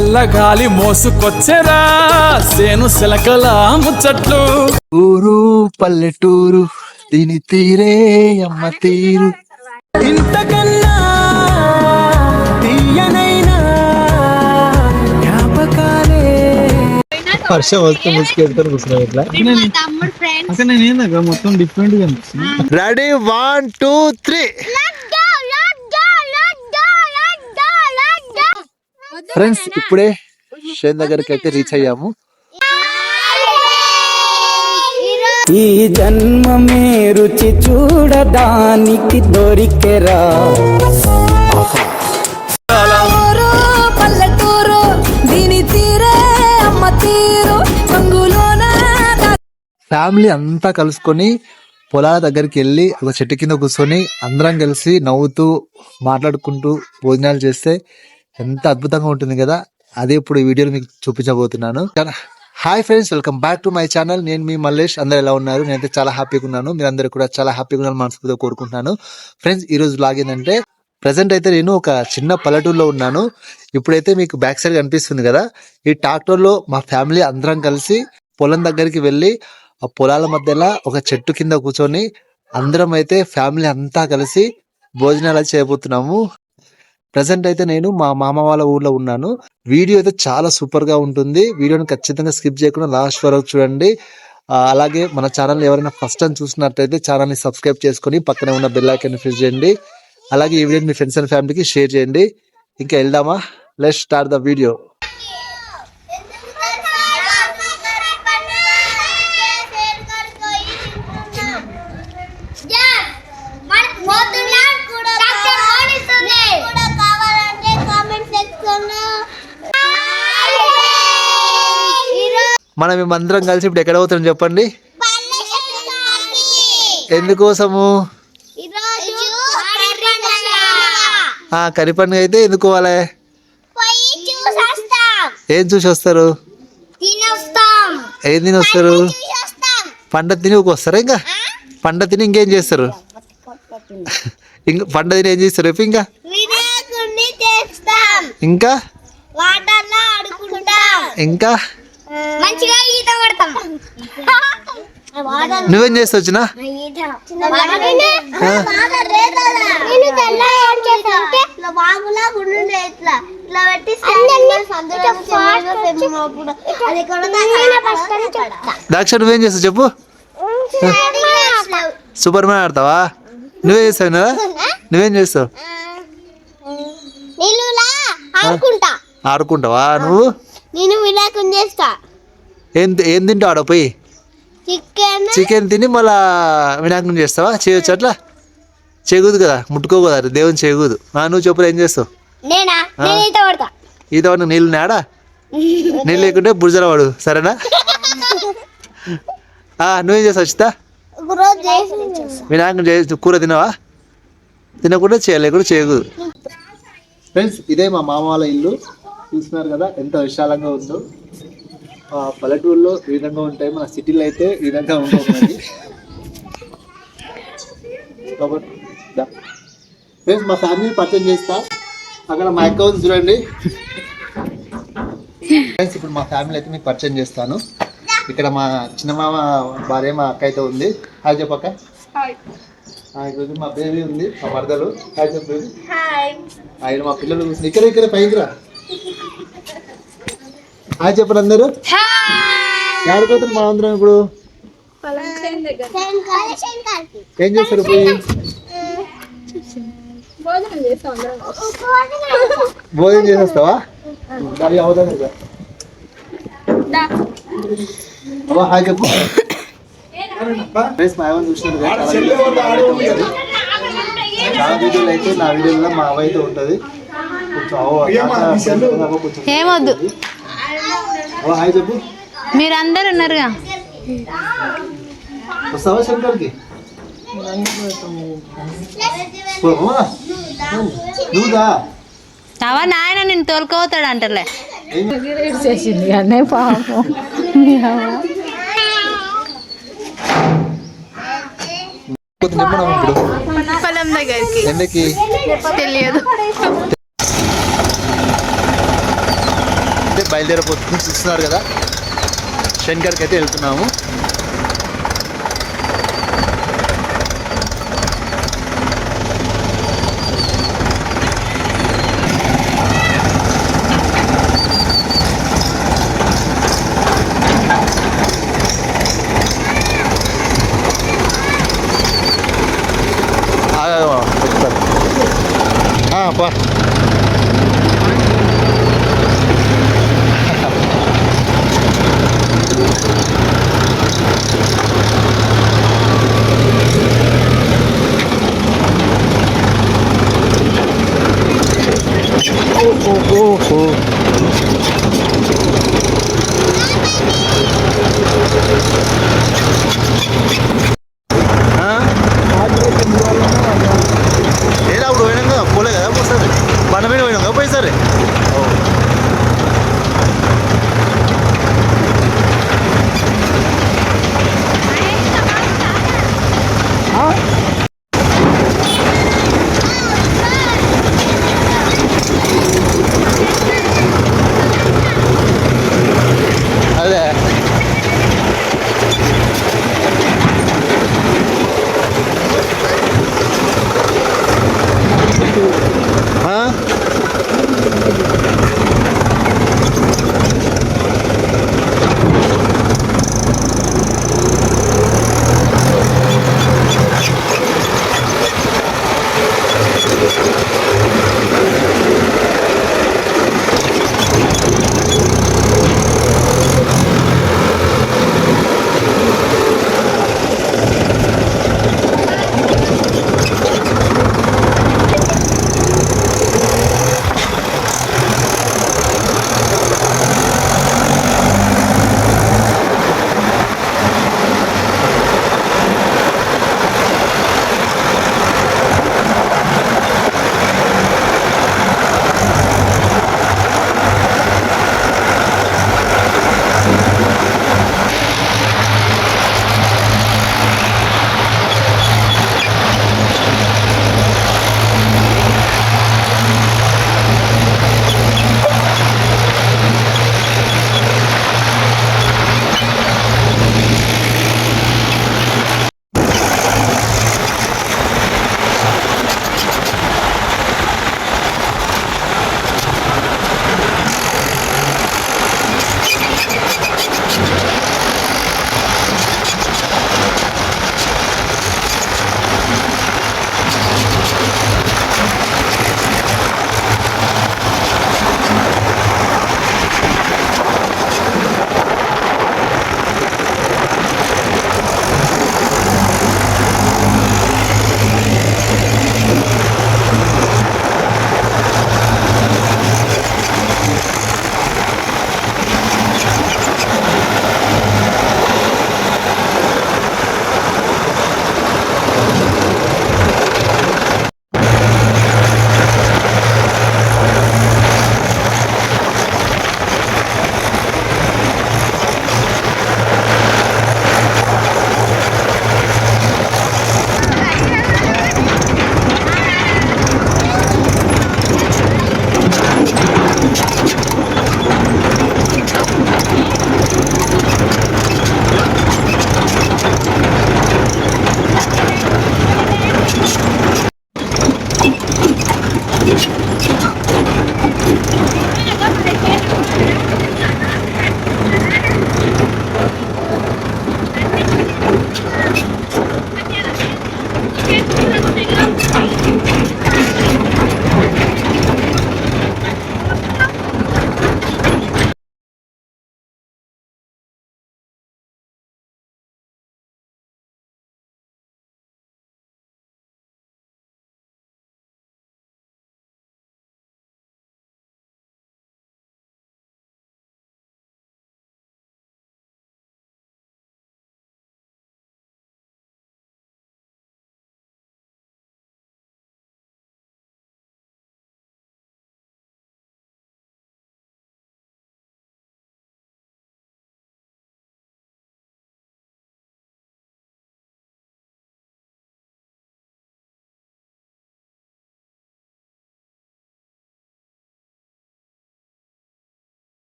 చల్లగాలి మోసుకొచ్చెరా సేను శిలకల ముచ్చట్లు. ఊరు పల్లెటూరు దీని తీరే అమ్మ తీరు. ఇంతకన్నా తీయనైనా జ్ఞాపకాలే. వర్షం వస్తే ముసుకెళ్తారు కూర్చున్నావు ఇట్లా. అక్కడ నేను మొత్తం డిఫరెంట్ గా అనిపిస్తుంది. రెడీ 1 2 3. ఫ్రెండ్స్ ఇప్పుడే షేన్ దగ్గరికి అయితే రీచ్ అయ్యాము. ఈ జన్మమే రుచి చూడడానికి దొరికెరా. పల్లెటూరు దీని తీరే అమ్మ తీరు. ఫ్యామిలీ అంతా కలుసుకొని పొలాల దగ్గరికి వెళ్ళి ఒక చెట్టు కింద కూర్చొని అందరం కలిసి నవ్వుతూ మాట్లాడుకుంటూ భోజనాలు చేస్తే ఎంత అద్భుతంగా ఉంటుంది కదా. అదే ఇప్పుడు ఈ వీడియోలో మీకు చూపించబోతున్నాను. Hi friends, welcome back to my channel. నేను మీ మల్లేష్. అందరు ఎలా ఉన్నారు? నేనైతే చాలా హ్యాపీగా ఉన్నాను. మీరందరూ కూడా చాలా హ్యాపీగా ఉన్నారు మనస్ఫూర్తిగా కోరుకుంటున్నాను. ఫ్రెండ్స్ ఈ రోజు బ్లాగ్ ఏంటంటే, ప్రెసెంట్ అయితే నేను ఒక చిన్న పల్లెటూరులో ఉన్నాను. ఇప్పుడైతే మీకు బ్యాక్ సైడ్ కనిపిస్తుంది కదా, ఈ ట్రాక్టర్ లో మా ఫ్యామిలీ అందరం కలిసి పొలం దగ్గరికి వెళ్ళి ఆ పొలాల మధ్యలో ఒక చెట్టు కింద కూర్చొని అందరం అయితే ఫ్యామిలీ అంతా కలిసి భోజనాలు చేయబోతున్నాము. ప్రెసెంట్ అయితే నేను మా మామ వాళ్ళ ఊర్లో ఉన్నాను. వీడియో అయితే చాలా సూపర్ గా ఉంటుంది. వీడియోని ఖచ్చితంగా స్కిప్ చేయకుండా లాస్ట్ వరకు చూడండి. అలాగే మన ఛానల్ ఎవరైనా ఫస్ట్ టైం చూసినట్లయితే ఛానల్ ని సబ్స్క్రైబ్ చేసుకుని పక్కనే ఉన్న బెల్ ఐకాన్ ని ప్రెస్ చేయండి. అలాగే ఈ వీడియోని మీ ఫ్రెండ్స్ అండ్ ఫ్యామిలీకి షేర్ చేయండి. ఇంకా వెళ్దామా? Let's start the video. మనం మేమందరం కలిసి ఇప్పుడు ఎక్కడ పోతున్నాం చెప్పండి? ఎందుకోసము? కర్రీ పండుగ అయితే ఎందుకు పోవాలి? ఏం చూసి వస్తారు? ఏం తిని వస్తారు? పంట తిని వస్తారా? ఇంకా పంట తిని ఇంకేం చేస్తారు? ఇంకా పంట తిని ఏం చేస్తారు? ఇంకా ఇంకా ఇంకా నువ్వేం చేస్తా వచ్చినా? దాక్ష నువ్వేం చేస్తావు చెప్పు? సూపర్ మ్యాన్ ఆడతావా? నువ్వే చేస్తావు కదా? నువ్వేం చేస్తావు? ఆడుకుంటావా నువ్వు? నేను వినాయకుని చేస్తా. ఏం తింటావు ఆడ పోయి? చికెన్ తిని మళ్ళా వినాయకుని చేస్తావా? చేయొచ్చు అట్లా? చేయకూడదు కదా, ముట్టుకోకూడదు, దేవుని చేయకూడదు. నువ్వు చెప్పులు ఏం చేస్తావు? ఈత పడిన నీళ్ళు నాడా? నీళ్ళు లేకుంటే బుర్జల వాడు, సరేనా? నువ్వేం చేస్తావు వచ్చితా? వినాయకుని కూర తినవా? తినకుండా చేయలేకుండా చేయకూడదు. ఫ్రెండ్స్ ఇదే మా మామ వాళ్ళ ఇల్లు. చూస్తున్నారు కదా ఎంత విశాలంగా ఉందో. పల్లెటూరులో ఈ విధంగా ఉంటాయి, మన సిటీలో అయితే ఈ విధంగా ఉంటుంది. ఫ్రెండ్స్ మా ఫ్యామిలీని పరిచయం చేస్తా. అక్కడ మా అకౌంట్ చూడండి. ఫ్రెండ్స్ ఇప్పుడు మా ఫ్యామిలీ అయితే మీకు పరిచయం చేస్తాను. ఇక్కడ మా చిన్నమామ భార్య మా అక్క అయితే ఉంది. హాయ్ చెప్పక్క. ఈరోజు మా బేబీ ఉంది, మా మరదలు. హాయ్ చెప్పు. ఆయన మా పిల్లలు ఇక్కడ పైకి రా. హాయ్ చెప్పండి అందరూ. ఆడుకోతారు మా అందరం. ఇప్పుడు ఏం చేస్తారు? పోయి భోజనం చేసేస్తావా? హాయ్ చెప్పు. మా అవ్వని చూసినారు కదా, చాలా వీడియోలు అయితే నా వీడియోలో మా అవ్వ అయితే ఉంటుంది. ఏమొద్దు, హాయ్ చెప్పు. మీరు అందరు ఉన్నారుగా. వస్తావా శంకర్కి? నువ్వుదా అవా నాయన నేను తోలుకోతాడు అంటలే. పాపం పొలం దగ్గరికి. ఎందుకు తెలియదు. అయితే బయలుదేరిపోతుంది. చూస్తున్నారు కదా, శంకర్కి అయితే వెళ్తున్నాము. పా ఏదో అప్పుడు పోయినాం కదా, పోలే కదా పోసారి బండ మీద పోయినాం కదా పోయిసారి. అదే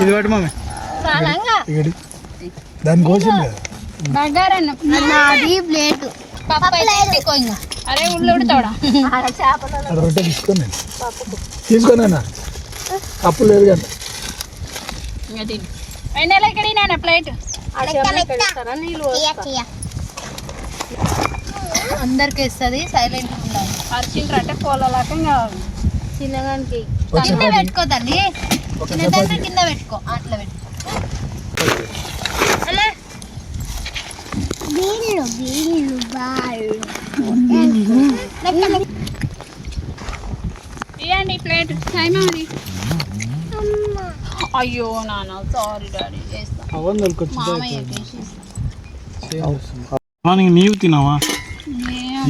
ఇది పట్టు మమ్మీ దాని కోసం అరే ఉళ్ళు ఉడతాడా రొట్టె తీసుకొని తీసుకోనన్నా అప్పు లేదు కానీ ప్లేట్ అందరికి ఇస్తుంది సైలెంట్ ఉండాలి అరిచిండ్రు అంటే పోలలాక చిన్నగానికి కింద పెట్టుకో తల్లి చిన్నదాన్ని కింద పెట్టుకో అట్లా పెట్టుకో ఇవ్వండి ప్లేట్ టైమది అయ్యో నాన్న సారీ డాడీ నీవు తిన్నావా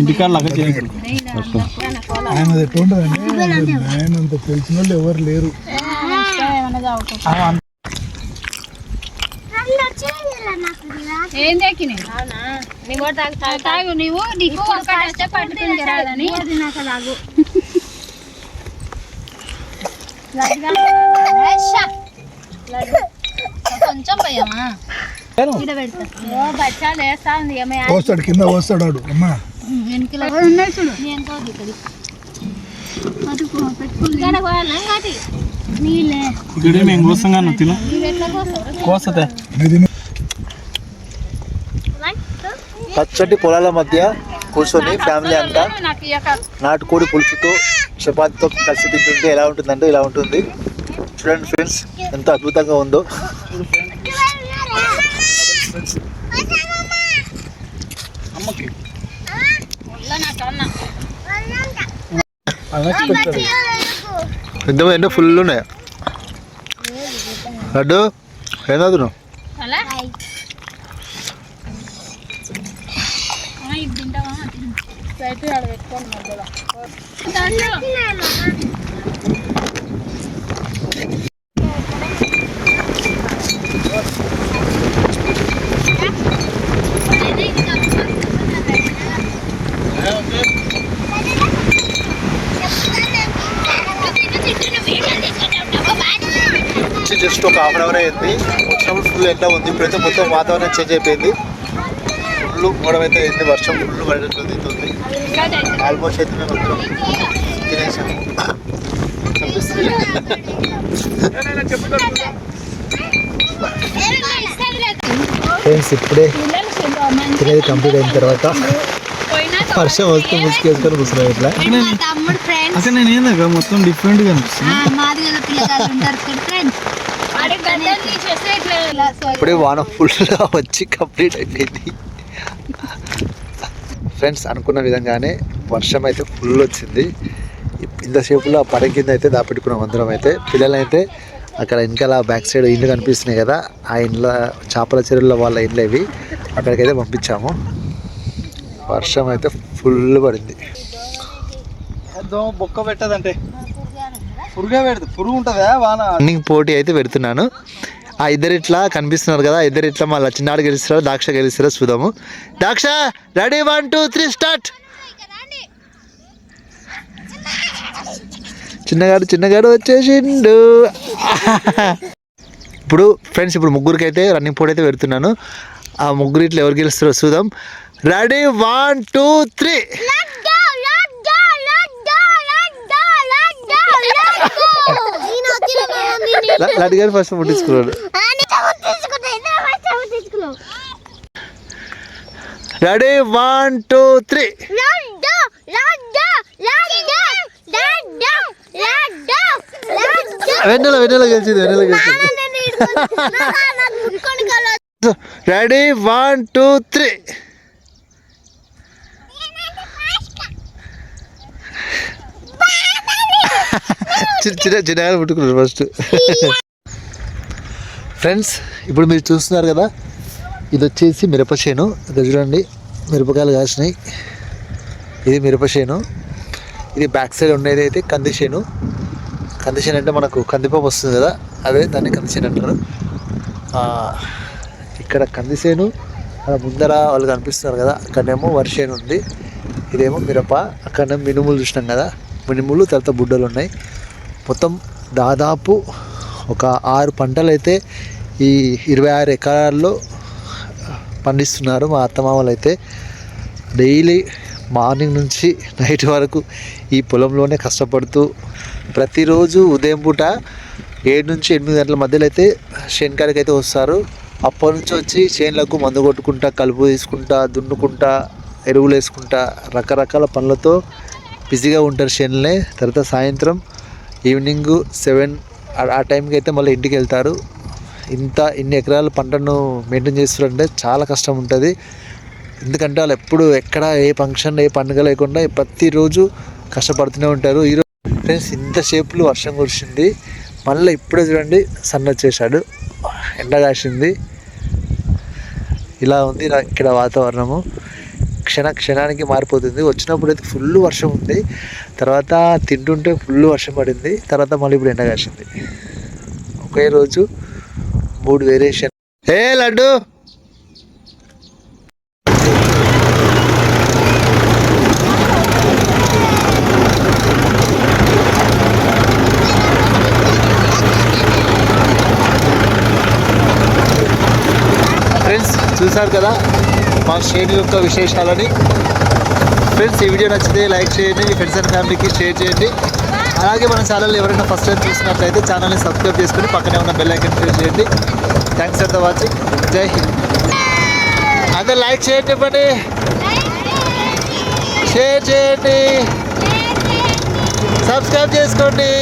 ఇంటికాడ లాగా చేయకూడదు ఆయన ఎట్లుంటుందండి ఆయన అంత తెలిసిన వాళ్ళు ఎవరు లేరు ఏం దక్కినాయి తాగు నువ్వు నీకు పట్టుకుని రాదని కొంచెం భయమా బచ్చాలు వేస్తా ఉంది పోస్తాడు కింద పోస్తాడు వాడు అమ్మా వెనుకలో ఉన్నాయి చూడు నేను కాదు ఇక్కడ మేము కోసంగా తిను కోసతే పచ్చటి పొలాల మధ్య కూర్చొని ఫ్యామిలీ అంతా నాటుకోడి పులుసుతో చపాతీతో కలిసి తింటుంటే ఎలా ఉంటుందంటే ఇలా ఉంటుంది. చూడండి ఫ్రెండ్స్ ఎంత అద్భుతంగా ఉందో. ఎంతో ఫుల్ ఉన్నాయి. లడ్డు ఏం చదువుతున్నావు? జస్ట్ ఒక హాఫ్ అన్ అవర్ అయింది. వచ్చినప్పుడు ఫుల్ ఎండ ఉంది. ఇప్పుడైతే మొత్తం వాతావరణం చేంజ్ అయిపోయింది. ఫుల్ మూడం అయితే అయింది. వర్షం ఫుల్ పడేటట్టుంది. ఆల్మోస్ట్ అయితే మేము మొత్తం తినేసాము. ఫ్రెండ్స్ ఇప్పుడే తినేది కంప్లీట్ అయిన తర్వాత వర్షం వస్తూ ముసుకేసుకొని కూర్చున్నాం ఇట్లా. అసలు నేను ఏందా మొత్తం డిఫరెంట్ గా ఇప్పుడే వాన ఫుల్గా వచ్చి కంప్లీట్ అయిపోయింది. ఫ్రెండ్స్ అనుకున్న విధంగానే వర్షం అయితే ఫుల్ వచ్చింది. ఇంతసేపులో ఆ పడక కింద అయితే దాపెట్టుకున్నాం అందరం. అయితే పిల్లలైతే అక్కడ వెనకాల బ్యాక్ సైడ్ ఇండ్లు కనిపిస్తున్నాయి కదా, ఆ ఇండ్ల చేపల చెరువుల వాళ్ళ ఇండ్లు ఇవి, అక్కడికైతే పంపించాము. వర్షం అయితే ఫుల్ పడింది. బొక్క పెట్టదంటే పురుగే పెడదు, పురుగు ఉంటుందా వాన. రన్నింగ్ పోటీ అయితే పెడుతున్నాను. ఆ ఇద్దరు ఇట్లా కనిపిస్తున్నారు కదా, ఇద్దరు ఇట్లా మళ్ళీ చిన్నాడు గెలుస్తారో దాక్ష గెలుస్తారో చూద్దాము. దాక్ష రెడీ 1 2 3 స్టార్ట్. చిన్నగాడు వచ్చేసిండు. ఇప్పుడు ఫ్రెండ్స్ ఇప్పుడు ముగ్గురికి అయితే రన్నింగ్ పోటీ అయితే పెడుతున్నాను. ఆ ముగ్గురు ఇట్లా ఎవరు గెలుస్తారో చూద్దాం. రెడీ 1 2 3. లడ్డు గారు ఫస్ట్ ముట్టించుకున్నాడు. రెడీ 1 2 3. వెన్నెల గెలిచింది. రెడీ 1 2 3. చిన్నగా ముట్టుకున్నారు ఫస్ట్. ఫ్రెండ్స్ ఇప్పుడు మీరు చూస్తున్నారు కదా, ఇది వచ్చేసి మిరప చేను. ఇక్కడ చూడండి మిరపకాయలు కాసినాయి. ఇది మిరప చేను. ఇది బ్యాక్ సైడ్ ఉండేది అయితే కంది చేను. కంది చేను అంటే మనకు కందిపప్పు వస్తుంది కదా, అదే దాన్ని కంది చేను అంటారు. ఇక్కడ కంది చేను, అక్కడ ముందర వాళ్ళు కనిపిస్తున్నారు కదా, అక్కడేమో వరి చేను ఉంది. ఇదేమో మిరప. అక్కడేమో మినుములు చూసినాం కదా, మినుములు తర్వాత బుడ్డలు ఉన్నాయి. మొత్తం దాదాపు ఒక 6 పంటలు అయితే ఈ 26 ఎకరాల్లో పండిస్తున్నారు మా అత్తమామలు అయితే. డైలీ మార్నింగ్ నుంచి నైట్ వరకు ఈ పొలంలోనే కష్టపడుతూ ప్రతిరోజు ఉదయం పూట 7 నుంచి 8 గంటల మధ్యలో అయితే చేనుకాడికి అయితే వస్తారు. అప్పటి నుంచి వచ్చి చేనులకు మందు కొట్టుకుంటా, కలుపు తీసుకుంటా, దున్నుకుంటా, ఎరువులు వేసుకుంటా రకరకాల పనులతో బిజీగా ఉంటారు చేనులే. తర్వాత సాయంత్రం ఈవినింగ్ 7 ఆ టైంకి అయితే మళ్ళీ ఇంటికి వెళ్తారు. ఇన్ని ఎకరాల పంటను మెయింటైన్ చేస్తారంటే చాలా కష్టం ఉంటుంది. ఎందుకంటే వాళ్ళు ఎప్పుడు ఎక్కడ ఏ ఫంక్షన్ ఏ పండుగ లేకుండా ప్రతిరోజు కష్టపడుతూనే ఉంటారు. ఈరోజు ఫ్రెండ్స్ ఇంతసేపులు వర్షం కురిసింది, మళ్ళీ ఇప్పుడే చూడండి సన్ వచ్చేసాడు, ఎండ కాసింది. ఇలా ఉంది ఇక్కడ వాతావరణము. క్షణానికి మారిపోతుంది. వచ్చినప్పుడు అయితే ఫుల్ వర్షం ఉంది, తర్వాత తింటుంటే ఫుల్ వర్షం పడింది, తర్వాత మళ్ళీ ఇప్పుడు ఎండ కాసింది. ఒకే రోజు 3 వేరియేషన్. ఏ లడ్డు ఫ్రెండ్స్ చూసారు కదా మా శ్రేణి యొక్క విశేషాలని. ఫ్రెండ్స్ ఈ వీడియో నచ్చితే లైక్ చేయండి, మీ ఫ్రెండ్స్ అండ్ ఫ్యామిలీకి షేర్ చేయండి. అలాగే మన ఛానల్ ఎవరైనా ఫస్ట్ టైం చూసినట్లయితే ఛానల్ని సబ్స్క్రైబ్ చేసుకుని పక్కనే ఉన్న బెల్ ఐకాన్ ప్రెస్ చేయండి. Thanks for the watching. జై హింద్. అందరూ లైక్ చేయండి, ఇవ్వండి, షేర్ చేయండి, సబ్స్క్రైబ్ చేసుకోండి.